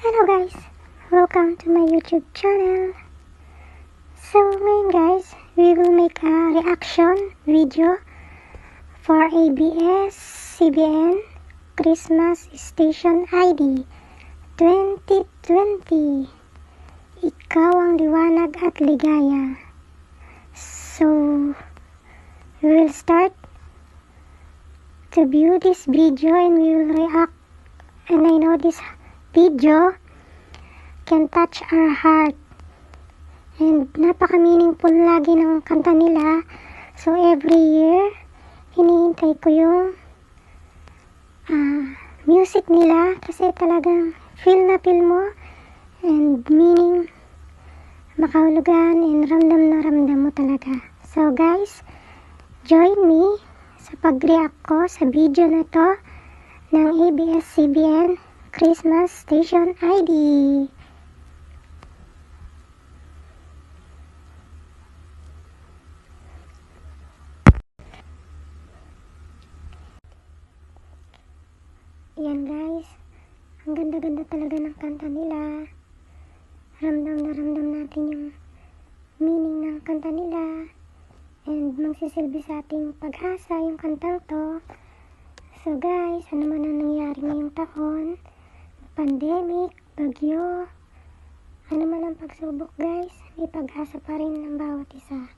Hello guys! Welcome to my YouTube channel. So ngayon guys, we will make a reaction video for ABS-CBN Christmas Station ID 2020. Ikaw ang liwanag at ligaya. So, we will start to view this video and we will react. And I know this video can touch our heart. And napaka-meaningful lagi ng kanta nila. So every year, hinihintay ko yung music nila kasi talagang feel na feel mo and meaning makahulugan and ramdam na ramdam mo talaga. So guys, join me sa pag-react ko sa video na to ng ABS-CBN Christmas Station ID. Yan guys, ang ganda-ganda talaga ng kanta nila. Ramdam na ramdam natin yung meaning ng kanta nila and magsisilbi sa ating pag-asa yung kantang to. So guys, ano man ang nangyari ngayong taon, pandemic, bagyo, ano man ang pagsubok guys, may pag-asa pa rin ng bawat isa.